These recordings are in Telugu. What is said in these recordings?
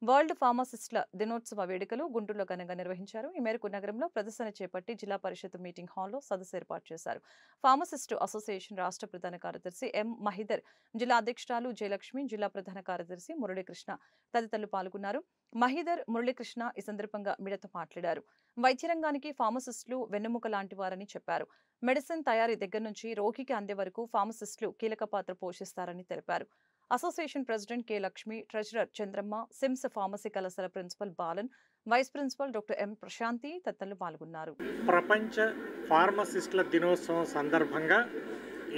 వరల్డ్ ఫార్మసిస్టుల దినోత్సవ వేడుకలు గుంటూరులో ఘనంగా నిర్వహించారు. ఈ మేరకు నగరంలో ప్రదర్శన చేపట్టి జిల్లా పరిషత్ మీటింగ్ హాల్లో సదస్సు ఏర్పాటు చేశారు. ఫార్మసిస్టు అసోసియేషన్ రాష్ట్ర ప్రధాన కార్యదర్శి ఎం మహిదర్, జిల్లా అధ్యక్షురాలు జయలక్ష్మి, జిల్లా ప్రధాన కార్యదర్శి మురళీకృష్ణ తదితరులు పాల్గొన్నారు. మహిదర్, మురళీకృష్ణ ఈ సందర్భంగా మీడియాతో మాట్లాడారు. వైద్య రంగానికి ఫార్మసిస్టులు వెన్నెముక లాంటి వారని చెప్పారు. మెడిసిన్ తయారీ దగ్గర నుంచి రోగికి అందే వరకు ఫార్మసిస్టులు కీలక పాత్ర పోషిస్తారని తెలిపారు. Association president K Lakshmi, treasurer Chandramma, CIMS pharmacy కళాశాల principal Balan, vice principal doctor M Prasanthi తదితరులు పాల్గొన్నారు. ప్రపంచ ఫార్మసిస్టుల దినోత్సవం సందర్భంగా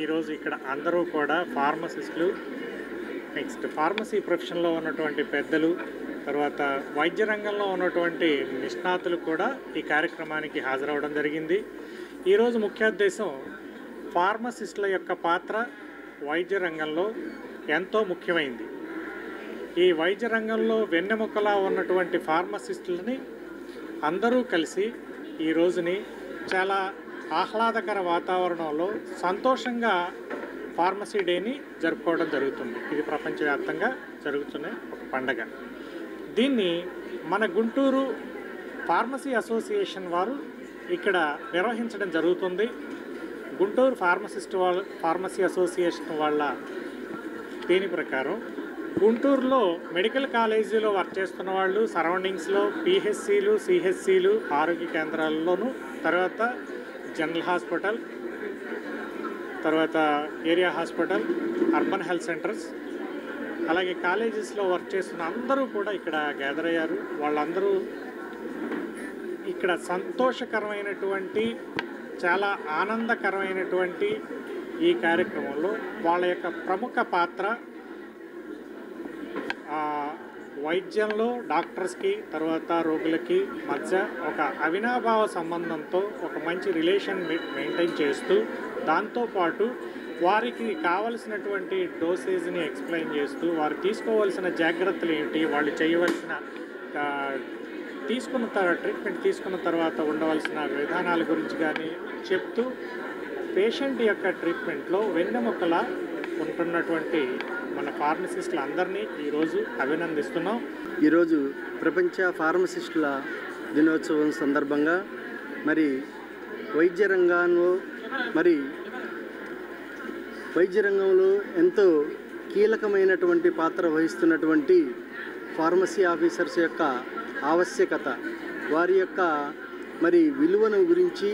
ఈరోజు ఇక్కడ అందరూ కూడా ఫార్మసిస్టులు, నెక్స్ట్ ఫార్మసీ ప్రొఫెషన్లో ఉన్నటువంటి పెద్దలు, తర్వాత వైద్య రంగంలో ఉన్నటువంటి నిష్ణాతులు కూడా ఈ కార్యక్రమానికి హాజరవడం జరిగింది. ఈరోజు ముఖ్యోద్దేశం ఫార్మసిస్టుల యొక్క పాత్ర వైద్య రంగంలో ఎంతో ముఖ్యమైంది. ఈ వైద్య రంగంలో వెన్నెముకలా ఉన్నటువంటి ఫార్మసిస్టులని అందరూ కలిసి ఈ రోజుని చాలా ఆహ్లాదకర వాతావరణంలో సంతోషంగా ఫార్మసీ డేని జరుపుకోవడం జరుగుతుంది. ఇది ప్రపంచవ్యాప్తంగా జరుగుతున్న ఒక పండగ. దీన్ని మన గుంటూరు ఫార్మసీ అసోసియేషన్ వారు ఇక్కడ నిర్వహించడం జరుగుతుంది. గుంటూరు ఫార్మసీ అసోసియేషన్ వాళ్ళ దీని ప్రకారం గుంటూరులో మెడికల్ కాలేజీలో వర్క్ చేస్తున్న వాళ్ళు, సరౌండింగ్స్లో పిహెచ్సిలు, సిహెచ్సిలు, ఆరోగ్య కేంద్రాల్లోనూ, తర్వాత జనరల్ హాస్పిటల్, తర్వాత area hospital, urban health centres, అలాగే కాలేజెస్లో వర్క్ చేస్తున్న అందరూ కూడా ఇక్కడ గ్యాదర్ అయ్యారు. వాళ్ళందరూ ఇక్కడ సంతోషకరమైనటువంటి, చాలా ఆనందకరమైనటువంటి ఈ కార్యక్రమంలో వాళ్ళ యొక్క ప్రముఖ పాత్ర వైద్యంలో డాక్టర్స్కి, తర్వాత రోగులకి మధ్య ఒక అవినాభావ సంబంధంతో ఒక మంచి రిలేషన్ మెయింటైన్ చేస్తూ, దాంతోపాటు వారికి కావలసినటువంటి డోసేజ్ని ఎక్స్ప్లెయిన్ చేస్తూ, వారు తీసుకోవాల్సిన జాగ్రత్తలు ఏంటి, వాళ్ళు చేయవలసిన ట్రీట్మెంట్ తీసుకున్న తర్వాత ఉండవలసిన విధానాల గురించి కానీ చెప్తూ పేషెంట్ యొక్క ట్రీట్మెంట్లో వెన్నెముకలా ఉంటున్నటువంటి మన ఫార్మసిస్టులు అందరినీ ఈరోజు అభినందిస్తున్నాం. ఈరోజు ప్రపంచ ఫార్మసిస్టుల దినోత్సవం సందర్భంగా వైద్య రంగంలో ఎంతో కీలకమైనటువంటి పాత్ర వహిస్తున్నటువంటి ఫార్మసీ ఆఫీసర్స్ యొక్క ఆవశ్యకత, వారి యొక్క విలువను గురించి,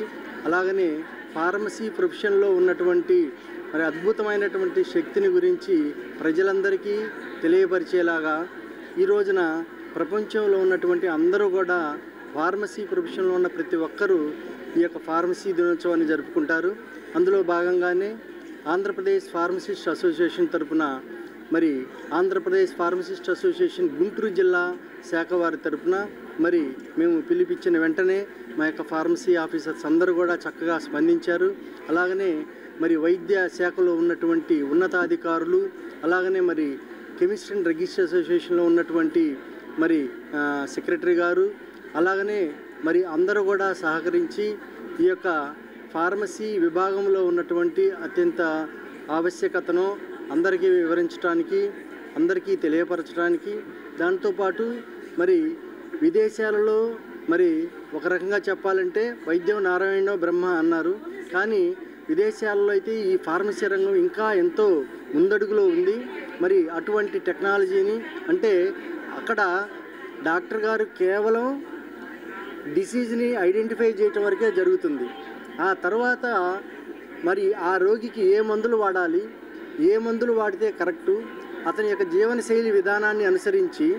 అలాగనే ఫార్మసీ ప్రొఫెషన్లో ఉన్నటువంటి అద్భుతమైనటువంటి శక్తిని గురించి ప్రజలందరికీ తెలియపరిచేలాగా ఈ రోజున ప్రపంచంలో ఉన్నటువంటి అందరూ కూడా ఫార్మసీ ప్రొఫెషన్లో ఉన్న ప్రతి ఒక్కరూ ఈ యొక్క ఫార్మసీ దినోత్సవాన్ని జరుపుకుంటారు. అందులో భాగంగానే ఆంధ్రప్రదేశ్ ఫార్మసిస్ట్ అసోసియేషన్ తరపున ఆంధ్రప్రదేశ్ ఫార్మసిస్ట్ అసోసియేషన్ గుంటూరు జిల్లా శాఖ వారి తరపున మేము పిలిపించిన వెంటనే మా యొక్క ఫార్మసీ ఆఫీసర్స్ అందరూ కూడా చక్కగా స్పందించారు. అలాగనే వైద్య శాఖలో ఉన్నటువంటి ఉన్నతాధికారులు, అలాగనే కెమిస్ట్రీ అండ్ డ్రగ్గిస్ట్ అసోసియేషన్లో ఉన్నటువంటి సెక్రటరీ గారు, అలాగనే అందరూ కూడా సహకరించి ఈ యొక్క ఫార్మసీ విభాగంలో ఉన్నటువంటి అత్యంత ఆవశ్యకతను అందరికీ వివరించడానికి, అందరికీ తెలియపరచడానికి, దాంతోపాటు విదేశాలలో ఒక రకంగా చెప్పాలంటే వైద్యం నారాయణో బ్రహ్మ అన్నారు. కానీ విదేశాలలో అయితే ఈ ఫార్మసీ రంగం ఇంకా ఎంతో ముందడుగులో ఉంది. అటువంటి టెక్నాలజీని, అంటే అక్కడ డాక్టర్ గారు కేవలం డిసీజ్ని ఐడెంటిఫై చేయటం వరకే జరుగుతుంది. ఆ తర్వాత ఆ రోగికి ఏ మందులు వాడాలి, ఏ మందులు వాడితే కరెక్టు, అతని యొక్క జీవనశైలి విధానాన్ని అనుసరించి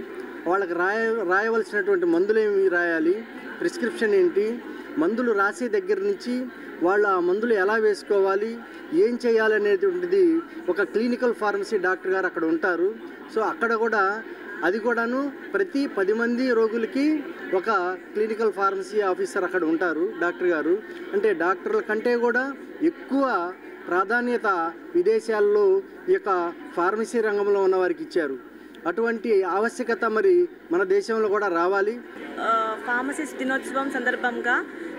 వాళ్ళకి రాయవలసినటువంటి మందులు ఏమి రాయాలి, ప్రిస్క్రిప్షన్ ఏంటి, మందులు రాసే దగ్గర నుంచి వాళ్ళు ఆ మందులు ఎలా వేసుకోవాలి, ఏం చేయాలనేటువంటిది ఒక క్లినికల్ ఫార్మసీ డాక్టర్ గారు అక్కడ ఉంటారు. సో అక్కడ కూడా అది కూడాను ప్రతి 10 మంది రోగులకి ఒక క్లినికల్ ఫార్మసీ ఆఫీసర్ అక్కడ ఉంటారు డాక్టర్ గారు. అంటే డాక్టర్ల కంటే కూడా ఎక్కువ ప్రాధాన్యత విదేశాల్లో ఈ యొక్క ఫార్మసీ రంగంలో ఉన్న వారికి ఇచ్చారు. అటువంటి ఆవశ్యకత మన దేశంలో కూడా రావాలి. ఫార్మసిస్ట్ దినోత్సవం సందర్భంగా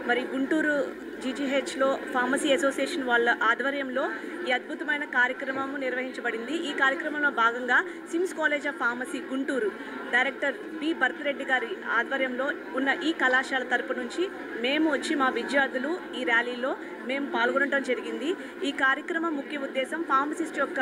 మరి గుంటూరు జీజీహెచ్లో ఫార్మసీ అసోసియేషన్ వాళ్ళ ఆధ్వర్యంలో ఈ అద్భుతమైన కార్యక్రమం నిర్వహించబడింది. ఈ కార్యక్రమంలో భాగంగా sims college of pharmacy Guntur director B Bharat Reddy గారి ఆధ్వర్యంలో ఉన్న ఈ కళాశాల తరపు నుంచి మేము వచ్చి మా విద్యార్థులు ఈ ర్యాలీలో మేము పాల్గొనడం జరిగింది. ఈ కార్యక్రమం ముఖ్య ఉద్దేశం ఫార్మసిస్ట్ యొక్క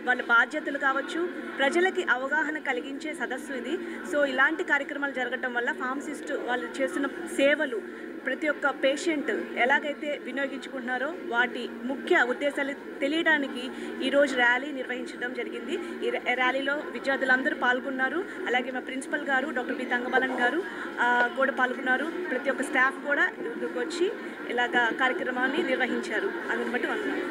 వాళ్ళ బాధ్యతలు కావచ్చు, ప్రజలకి అవగాహన కలిగించే సదస్సు ఇది. సో ఇలాంటి కార్యక్రమాలు జరగడం వల్ల ఫార్మసిస్ట్ వాళ్ళు చేస్తున్న సేవలు ప్రతి ఒక్క పేషెంట్ ఎలాగైతే వినియోగించుకుంటున్నారో వాటి ముఖ్య ఉద్దేశాలు తెలియడానికి ఈరోజు ర్యాలీ నిర్వహించడం జరిగింది. ఈ ర్యాలీలో విద్యార్థులందరూ పాల్గొన్నారు. అలాగే మా ప్రిన్సిపల్ గారు డాక్టర్ బి తంగబాలన్ గారు కూడా పాల్గొన్నారు. ప్రతి ఒక్క స్టాఫ్ కూడా వచ్చి ఇలాగ కార్యక్రమాన్ని నిర్వహించారు. అందుని బట్టి వందనాలు.